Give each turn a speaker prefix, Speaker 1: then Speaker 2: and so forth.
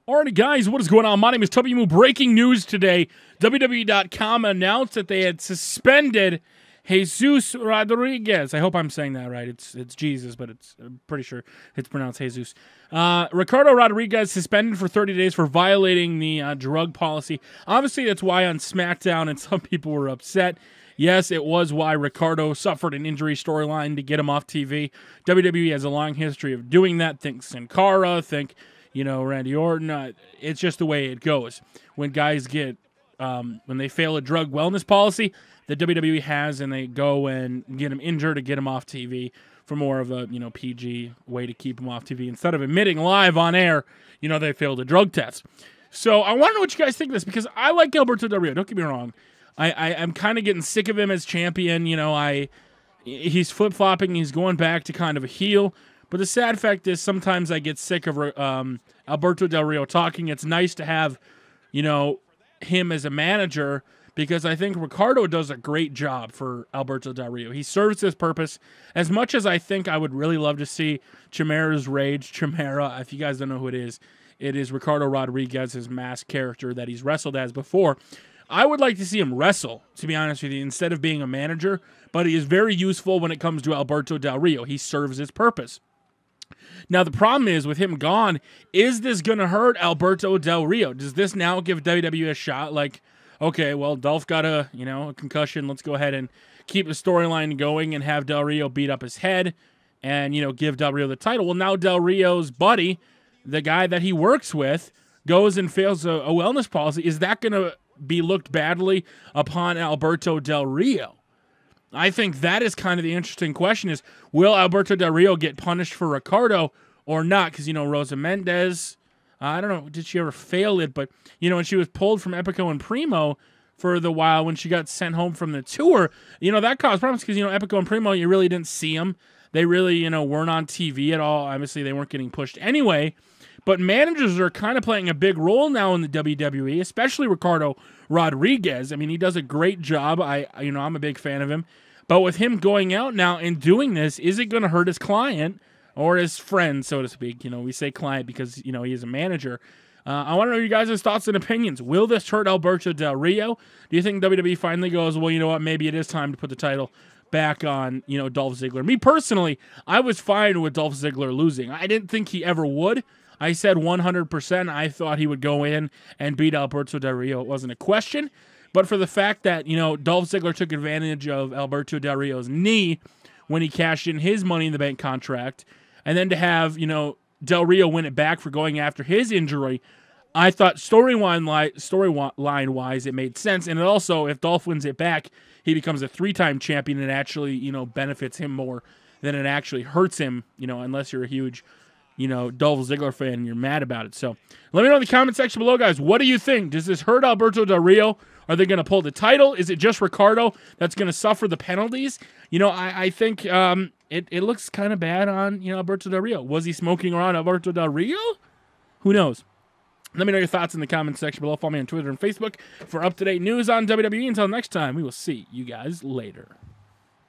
Speaker 1: Alrighty, guys, what is going on? My name is Tubby. Breaking news today. WWE.com announced that they had suspended Jesus Rodriguez. I hope I'm saying that right. It's Jesus, but I'm pretty sure it's pronounced Jesus. Ricardo Rodriguez suspended for 30 days for violating the drug policy. Obviously, that's why on SmackDown and some people were upset. Yes, it was why Ricardo suffered an injury storyline to get him off TV. WWE has a long history of doing that. Think Sin Cara, think Randy Orton. It's just the way it goes. When guys get, when they fail a drug wellness policy that WWE has, and they go and get them injured to get them off TV for more of a, PG way to keep them off TV. Instead of admitting live on air, they failed a drug test. So I want to know what you guys think of this, because I like Alberto Del Rio. Don't get me wrong. I'm kind of getting sick of him as champion. He's flip-flopping. He's going back to kind of a heel. But the sad fact is sometimes I get sick of Alberto Del Rio talking. It's nice to have, him as a manager, because I think Ricardo does a great job for Alberto Del Rio. He serves his purpose. As much as I think I would really love to see Chimera's Rage, Chimera, if you guys don't know who it is Ricardo Rodriguez's masked character that he's wrestled as before. I would like to see him wrestle, to be honest with you, instead of being a manager, but he is very useful when it comes to Alberto Del Rio. He serves his purpose. Now, the problem is, with him gone, is this going to hurt Alberto Del Rio? Does this now give WWE a shot? Like, okay, well, Dolph got a concussion. Let's go ahead and keep the storyline going and have Del Rio beat up his head and, give Del Rio the title. Well, now Del Rio's buddy, the guy that he works with, goes and fails a wellness policy. Is that going to be looked badly upon Alberto Del Rio? I think that is kind of the interesting question, is will Alberto Del Rio get punished for Ricardo or not? Because, Rosa Mendez, I don't know, did she ever fail it? But, when she was pulled from Epico and Primo for the while, when she got sent home from the tour, that caused problems because, Epico and Primo, you really didn't see them. They really, weren't on TV at all. Obviously, they weren't getting pushed anyway. But managers are kind of playing a big role now in the WWE, especially Ricardo Rodriguez. I mean, he does a great job. I'm a big fan of him. But with him going out now and doing this, is it going to hurt his client or his friend, so to speak? We say client because, he is a manager. I want to know your guys' thoughts and opinions. Will this hurt Alberto Del Rio? Do you think WWE finally goes, well, you know what, maybe it is time to put the title back on, Dolph Ziggler? Me personally, I was fine with Dolph Ziggler losing. I didn't think he ever would. I said 100% I thought he would go in and beat Alberto Del Rio. It wasn't a question. But for the fact that, Dolph Ziggler took advantage of Alberto Del Rio's knee when he cashed in his Money in the Bank contract, and then to have, Del Rio win it back for going after his injury, I thought storyline-wise it made sense. And it also, if Dolph wins it back, he becomes a 3-time champion and actually, benefits him more than it actually hurts him, unless you're a huge Dolph Ziggler fan and you're mad about it. So let me know in the comment section below, guys. What do you think? Does this hurt Alberto Del Rio? Are they going to pull the title? Is it just Ricardo that's going to suffer the penalties? I think it looks kind of bad on, Alberto Del Rio. Was he smoking around Alberto Del Rio? Who knows? Let me know your thoughts in the comment section below. Follow me on Twitter and Facebook for up-to-date news on WWE. Until next time, we will see you guys later.